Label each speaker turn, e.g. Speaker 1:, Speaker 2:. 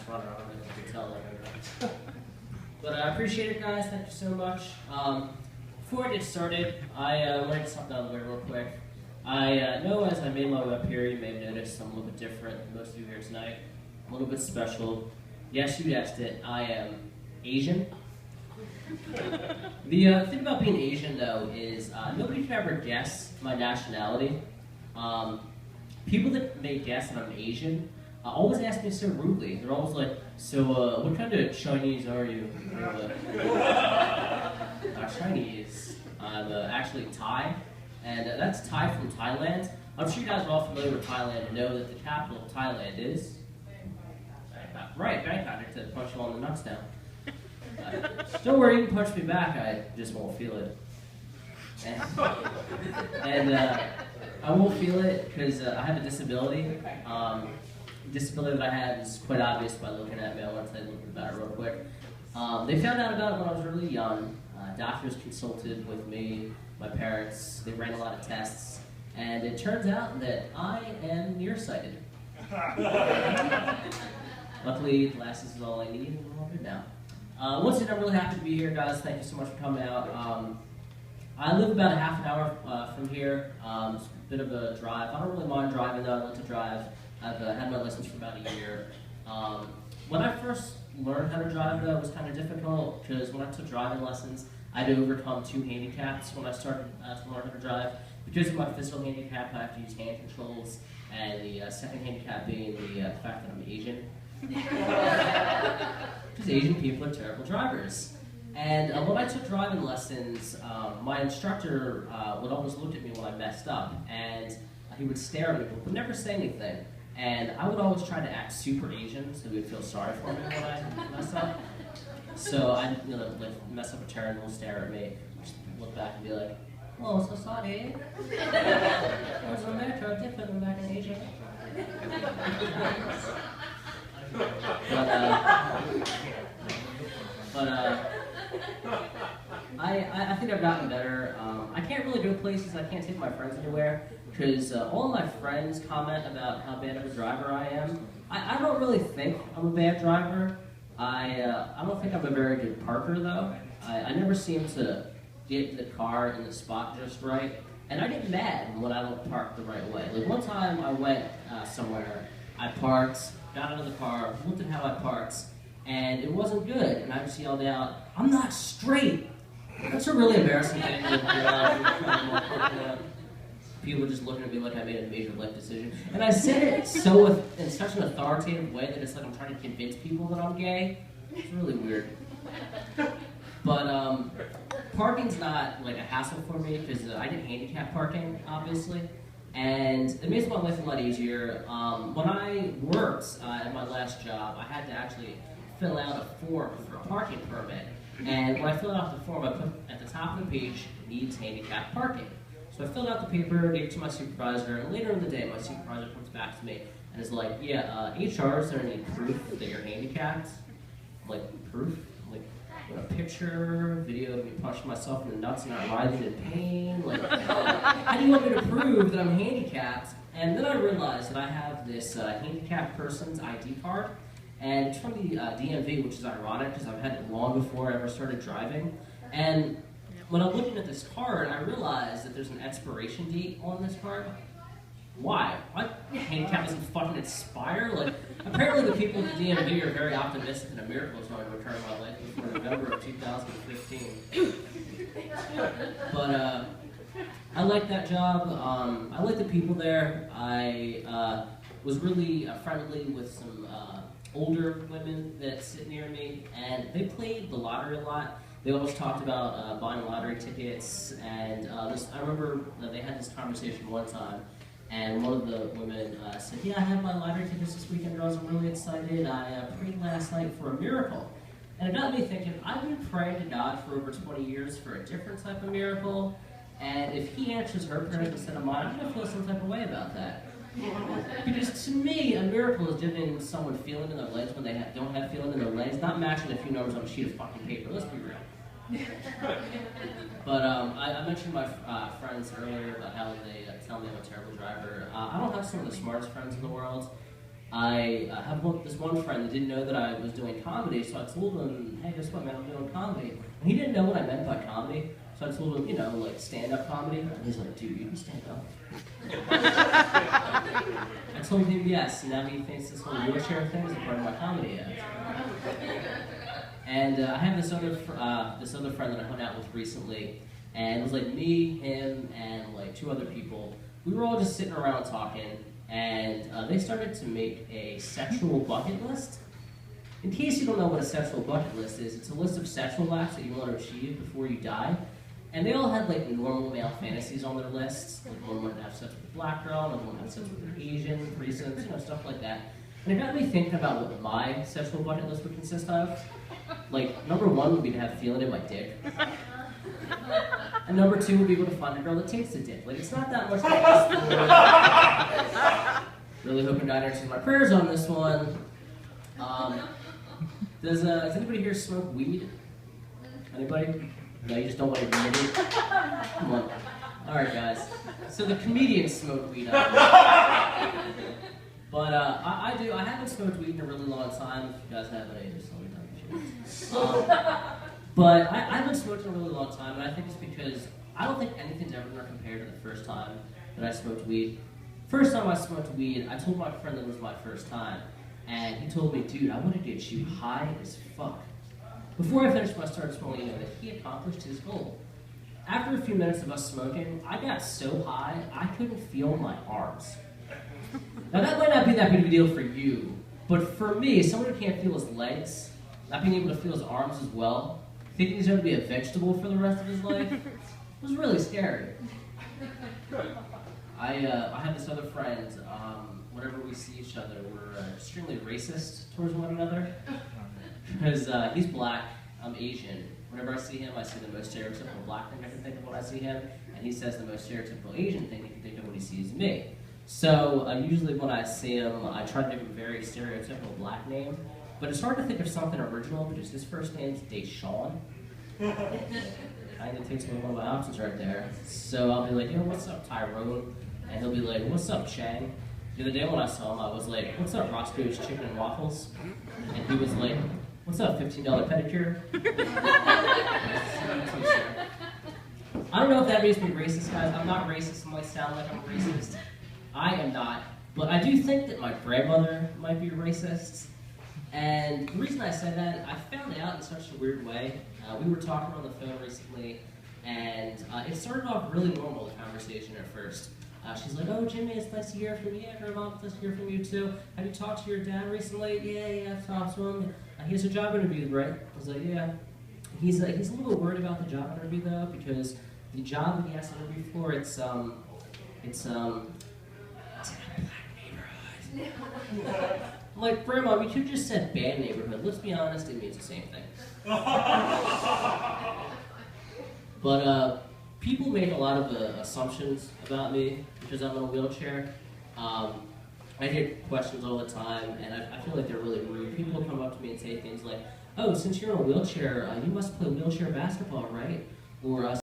Speaker 1: runner. I don't know if you can tell that. But I appreciate it, guys. Thank you so much. Before I get started, I want to get something out of the way real quick. I know as I made my way up here, you may have noticed I'm a little bit different than most of you here tonight. I'm a little bit special. Yes, you guessed it. I am Asian. The thing about being Asian, though, is nobody can ever guess my nationality. People that may guess that I'm Asian always ask me so rudely. They're always like, so what kind of Chinese are you? Chinese. I'm actually Thai, and that's Thai from Thailand. I'm sure you guys are all familiar with Thailand and know that the capital of Thailand is Bangkok. Right, Bangkok. I said punch you all in the nuts down. Don't worry, you can punch me back. I just won't feel it. And I won't feel it because I have a disability. The disability that I have is quite obvious by looking at me. I want to tell you a little bit about it real quick. They found out about it when I was really young. Doctors consulted with me, my parents. They ran a lot of tests. And it turns out that I am nearsighted. Luckily, glasses is all I need, and I'm all good now. Once again, I'm really happy to be here, guys. Thank you so much for coming out. I live about a half an hour from here. It's a bit of a drive. I don't really mind driving, though. I like to drive. I've had my license for about a year. When I first learned how to drive, though, it was kind of difficult because when I took driving lessons, I had to overcome 2 handicaps when I started to learn how to drive. Because of my physical handicap, I have to use hand controls, and the second handicap being the fact that I'm Asian. Because Asian people are terrible drivers. And when I took driving lessons, my instructor would always look at me when I messed up, and he would stare at me but would never say anything. And I would always try to act super Asian so he would feel sorry for me when I messed up. So I'd like mess up a turn, he'll stare at me, just look back and be like, "Oh, so sorry. Where's America different than back in Asia?" I think I've gotten better. I can't really go places. I can't take my friends anywhere because all of my friends comment about how bad of a driver I am. I don't really think I'm a bad driver. I don't think I'm a very good parker, though. I never seem to get the car in the spot just right. And I get mad when I don't park the right way. Like one time I went somewhere, I parked, got out of the car, looked at how I parked, and it wasn't good. And I just yelled out, "I'm not straight!" That's a really embarrassing thing. People were just looking at me like I made a major life decision. And I said it in such an authoritative way that it's like I'm trying to convince people that I'm gay. It's really weird. But parking's not like a hassle for me because I get handicap parking, obviously. And it makes my life a lot easier. When I worked at my last job, I had to actually fill out a form for a parking permit. And when I filled out the form, I put at the top of the page, "needs handicap parking." So I filled out the paper, gave it to my supervisor, and later in the day, my supervisor comes back to me and is like, "Yeah, HR, is there any proof that you're handicapped?" I'm like, "Proof?" I'm like, "A picture, video of me punching myself in the nuts and not writhing in pain? Like, how do you want me to prove that I'm handicapped?" And then I realized that I have this handicapped person's ID card, and it's from the DMV, which is ironic because I've had it long before I ever started driving. And when I'm looking at this card, I realized that there's an expiration date on this card. Why? My handicap doesn't fucking expire? Like, apparently the people at the DMV are very optimistic that a miracle is going to occur in my life before November of 2015. But I like that job. I like the people there. I was really friendly with some older women that sit near me, and they played the lottery a lot. They always talked about buying lottery tickets, and I remember they had this conversation one time, and one of the women said, "Yeah, I have my lottery tickets this weekend, girls. I'm really excited. I prayed last night for a miracle." And it got me thinking, I've been praying to God for over 20 years for a different type of miracle, and if he answers her prayers instead of mine, I'm going to feel some type of way about that. Because to me, a miracle is giving someone feeling in their legs when they don't have feeling in their legs, not matching a few numbers on a sheet of fucking paper. Let's be real. But I mentioned my friends earlier about how they tell me I'm a terrible driver. I don't have some of the smartest friends in the world. I have this one friend that didn't know that I was doing comedy, so I told him, hey, guess what, man, I'm doing comedy. And he didn't know what I meant by comedy, so I told him, you know, like stand-up comedy. And he's like, dude, you can stand up. I told him yes, and now he thinks this whole wheelchair thing is a part of my comedy act. And I have this other friend that I hung out with recently, and it was like me, him, and like 2 other people. We were all just sitting around talking, and they started to make a sexual bucket list. In case you don't know what a sexual bucket list is, it's a list of sexual acts that you want to achieve before you die. And they all had like normal male fantasies on their lists. Like one wanted to have sex with a black girl, another one had sex with an Asian, threesomes, you know, stuff like that. And it got me thinking about what my sexual bucket list would consist of. Like, number 1 would be to have feeling in my dick. And number 2 would be able to find a girl that takes the dick. Like, it's not that much to ask for. Really hoping God answers my prayers on this one. Does anybody here smoke weed? Anybody? No, you just don't want to admit it? Come on. Alright, guys. So the comedians smoke weed. But I do. I haven't smoked weed in a really long time. If you guys have any, just let me know. But I haven't smoked in a really long time, and I think it's because I don't think anything's ever going to compare to the first time that I smoked weed. First time I smoked weed, I told my friend that it was my first time, and he told me, dude, I want to get you high as fuck. Before I finished, I started smoking, that he accomplished his goal. After a few minutes of us smoking, I got so high, I couldn't feel my arms. Now that might not be that big of a deal for you, but for me, someone who can't feel his legs, not being able to feel his arms as well, thinking he's going to be a vegetable for the rest of his life, was really scary. I have this other friend, whenever we see each other, we're extremely racist towards one another. Because he's black, I'm Asian. Whenever I see him, I see the most stereotypical black thing I can think of when I see him, and he says the most stereotypical Asian thing he can think of when he sees me. So usually when I see him, I try to give him a very stereotypical black name, but it's hard to think of something original because his first name's Deshaun. Kind of takes one of my options right there. So I'll be like, yo, what's up, Tyrone? And he'll be like, what's up, Chang? The other day when I saw him, I was like, what's up, Roscoe's Chicken and Waffles? And he was like, what's up, $15 pedicure? I don't know if that makes me racist, guys. I'm not racist. It might sound like I'm racist. I am not. But I do think that my grandmother might be racist. And the reason I say that, I found out in such a weird way. We were talking on the phone recently, and it started off really normal, the conversation at first. She's like, oh, Jimmy, it's nice to hear from you. Yeah, Grandma, it's nice to hear from you, too. Have you talked to your dad recently? Yeah, I've talked to him. He has a job interview, right? I was like, yeah. He's a little bit worried about the job interview, though, because the job that he has to interview for, it's in a black neighborhood. I'm like, Grandma, you just said bad neighborhood. Let's be honest, it means the same thing. But people make a lot of assumptions about me because I'm in a wheelchair. I get questions all the time, and I feel like they're really rude. People come up to me and say things like, oh, since you're in a wheelchair, you must play wheelchair basketball, right? Or